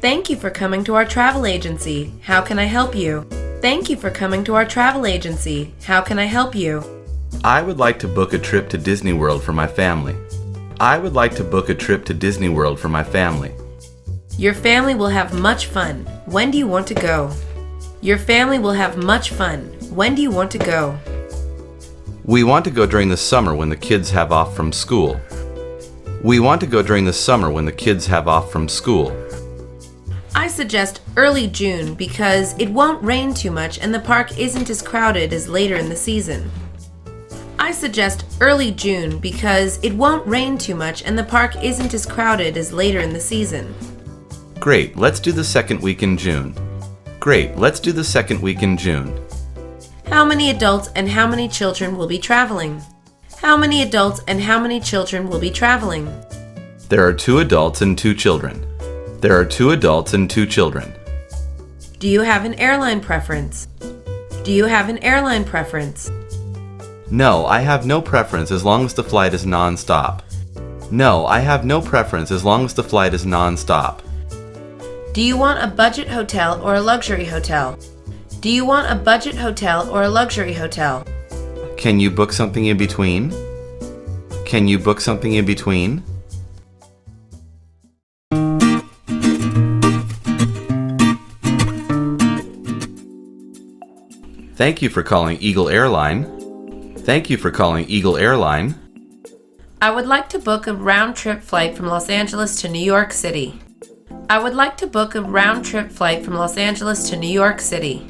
Thank you for coming to our travel agency. How can I help you? Thank you for coming to our travel agency. How can I help you? I would like to book a trip to Disney World for my family. I would like to book a trip to Disney World for my family. Your family will have much fun. When do you want to go? Your family will have much fun. When do you want to go? We want to go during the summer when the kids have off from school. We want to go during the summer when the kids have off from school. I suggest early June because it won't rain too much and the park isn't as crowded as later in the season. I suggest early June because it won't rain too much and the park isn't as crowded as later in the season. Great, let's do the second week in June. Great, let's do the second week in June. How many adults and how many children will be traveling? How many adults and how many children will be traveling? There are 2 adults and 2 children. There are 2 adults and 2 children. Do you have an airline preference? Do you have an airline preference? No, I have no preference as long as the flight is non-stop. No, I have no preference as long as the flight is non-stop. Do you want a budget hotel or a luxury hotel? Do you want a budget hotel or a luxury hotel? Can you book something in between? Can you book something in between? Thank you for calling Eagle Airline. Thank you for calling Eagle Airline. I would like to book a round-trip flight from Los Angeles to New York City. I would like to book a round-trip flight from Los Angeles to New York City.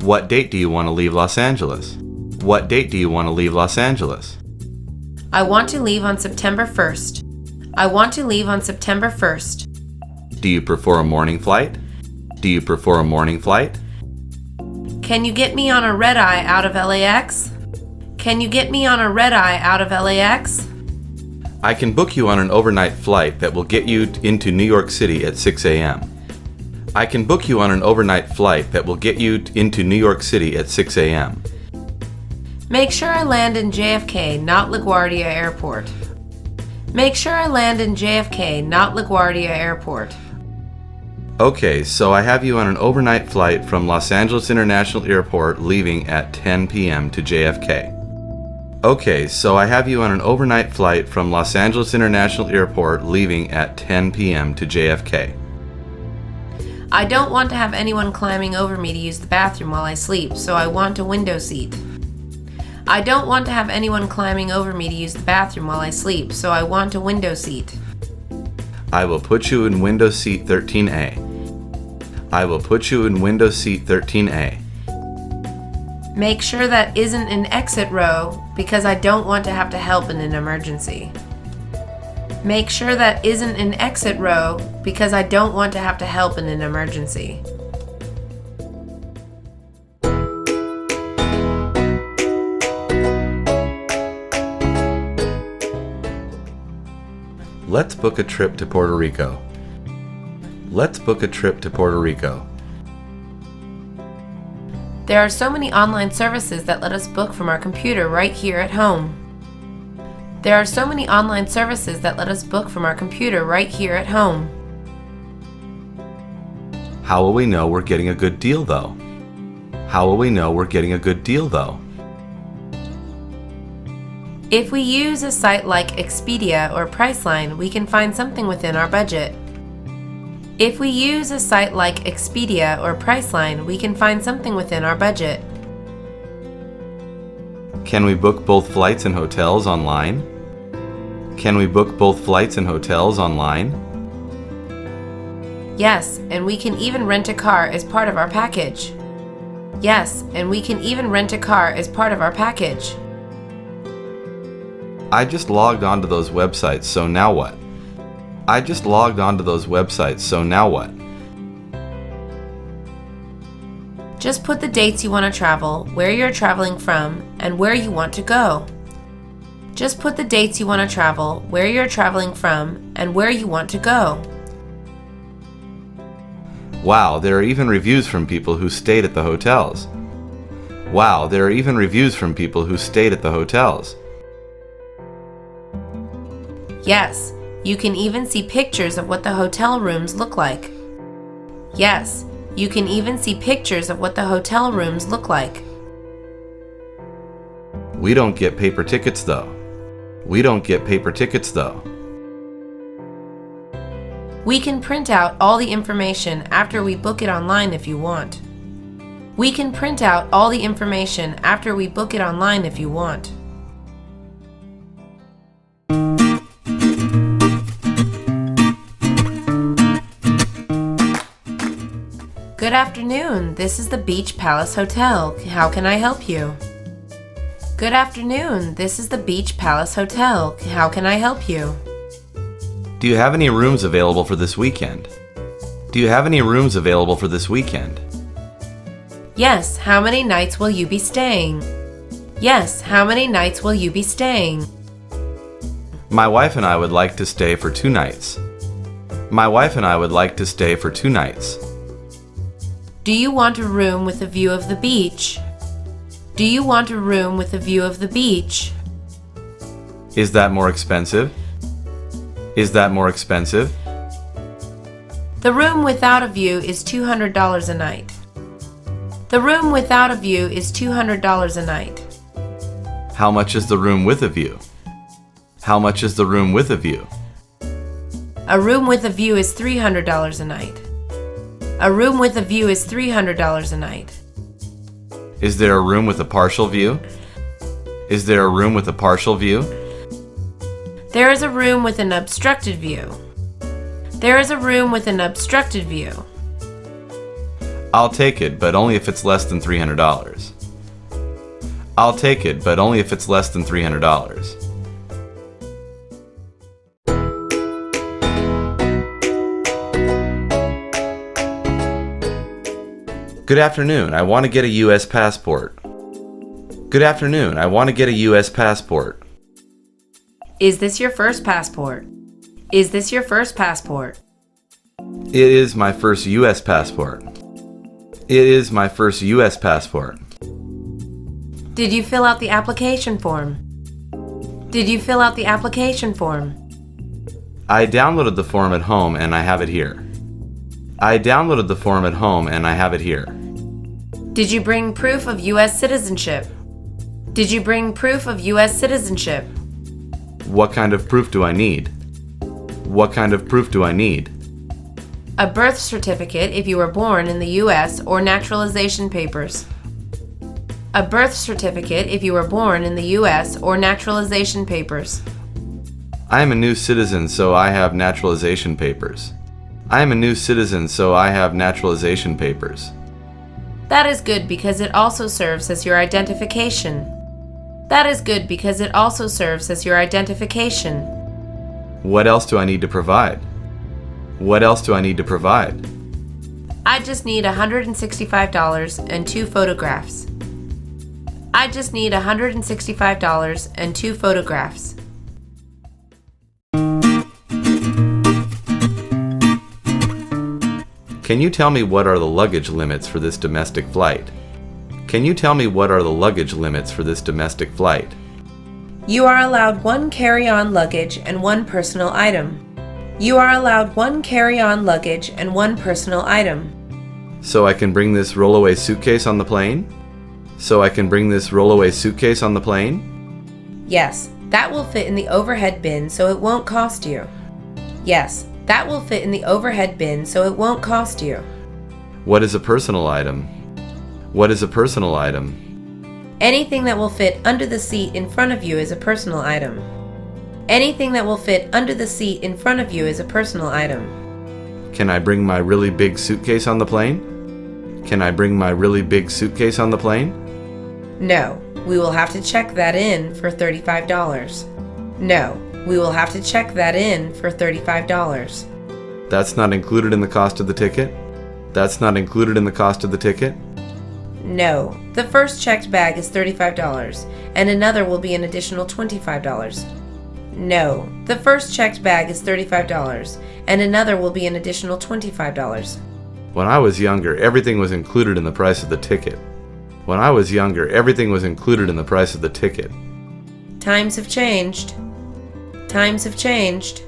What date do you want to leave Los Angeles? What date do you want to leave Los Angeles? I want to leave on September 1st. I want to leave on September 1st. Do you prefer a morning flight? Do you prefer a morning flight? Can you get me on a red-eye out of LAX? Can you get me on a red-eye out of LAX? I can book you on an overnight flight that will get you into New York City at 6 a.m. I can book you on an overnight flight that will get you into New York City at 6 a.m. Make sure I land in JFK, not LaGuardia Airport. Make sure I land in JFK, not LaGuardia Airport. Okay, so I have you on an overnight flight from Los Angeles International Airport leaving at 10 p.m. to JFK. Okay, so I have you on an overnight flight from Los Angeles International Airport leaving at 10 p.m. to JFK. I don't want to have anyone climbing over me to use the bathroom while I sleep, so I want a window seat. I don't want to have anyone climbing over me to use the bathroom while I sleep, so I want a window seat. I will put you in window seat 13A. I will put you in window seat 13A. Make sure that isn't an exit row because I don't want to have to help in an emergency. Make sure that isn't an exit row because I don't want to have to help in an emergency. Let's book a trip to Puerto Rico. Let's book a trip to Puerto Rico. There are so many online services that let us book from our computer right here at home. There are so many online services that let us book from our computer right here at home. How will we know we're getting a good deal though? How will we know we're getting a good deal though? If we use a site like Expedia or Priceline, we can find something within our budget. If we use a site like Expedia or Priceline, we can find something within our budget. Can we book both flights and hotels online? Can we book both flights and hotels online? Yes, and we can even rent a car as part of our package. Yes, and we can even rent a car as part of our package. I just logged onto those websites, so now what? I just logged onto those websites, so now what? Just put the dates you want to travel, where you're traveling from, and where you want to go. Just put the dates you want to travel, where you're traveling from, and where you want to go. Wow, there are even reviews from people who stayed at the hotels. Wow, there are even reviews from people who stayed at the hotels. Yes, you can even see pictures of what the hotel rooms look like. Yes, you can even see pictures of what the hotel rooms look like. We don't get paper tickets though. We don't get paper tickets though. We can print out all the information after we book it online if you want. We can print out all the information after we book it online if you want. Good afternoon. This is the Beach Palace Hotel. How can I help you? Good afternoon. This is the Beach Palace Hotel. How can I help you? Do you have any rooms available for this weekend? Do you have any rooms available for this weekend? Yes, how many nights will you be staying? Yes, how many nights will you be staying? My wife and I would like to stay for 2 nights. My wife and I would like to stay for 2 nights. Do you want a room with a view of the beach? Do you want a room with a view of the beach? Is that more expensive? Is that more expensive? The room without a view is $200 a night. The room without a view is $200 a night. How much is the room with a view? How much is the room with a view? A room with a view is $300 a night. A room with a view is $300 a night. Is there a room with a partial view? Is there a room with a partial view? There is a room with an obstructed view. There is a room with an obstructed view. I'll take it, but only if it's less than $300. I'll take it, but only if it's less than $300. Good afternoon, I want to get a U.S. passport. Good afternoon, I want to get a U.S. passport. Is this your first passport? Is this your first passport? It is my first U.S. passport. It is my first U.S. passport. Did you fill out the application form? Did you fill out the application form? I downloaded the form at home and I have it here. I downloaded the form at home and I have it here. Did you bring proof of U.S. citizenship? Did you bring proof of U.S. citizenship? What kind of proof do I need? What kind of proof do I need? A birth certificate if you were born in the U.S. or naturalization papers. A birth certificate if you were born in the U.S. or naturalization papers. I am a new citizen, so I have naturalization papers. I am a new citizen, so I have naturalization papers. That is good because it also serves as your identification. That is good because it also serves as your identification. What else do I need to provide? What else do I need to provide? I just need $165 and 2 photographs. I just need $165 and 2 photographs. Can you tell me what are the luggage limits for this domestic flight? Can you tell me what are the luggage limits for this domestic flight? You are allowed 1 carry-on luggage and 1 personal item. You are allowed 1 carry-on luggage and 1 personal item. So I can bring this rollaway suitcase on the plane? So I can bring this rollaway suitcase on the plane? Yes, that will fit in the overhead bin so it won't cost you. Yes, that will fit in the overhead bin so it won't cost you. What is a personal item? What is a personal item? Anything that will fit under the seat in front of you is a personal item. Anything that will fit under the seat in front of you is a personal item. Can I bring my really big suitcase on the plane? Can I bring my really big suitcase on the plane? No, we will have to check that in for $35. No, we will have to check that in for $35. That's not included in the cost of the ticket? That's not included in the cost of the ticket? No, the first checked bag is $35, and another will be an additional $25. No, the first checked bag is $35, and another will be an additional $25. When I was younger, everything was included in the price of the ticket. When I was younger, everything was included in the price of the ticket. Times have changed. Times have changed.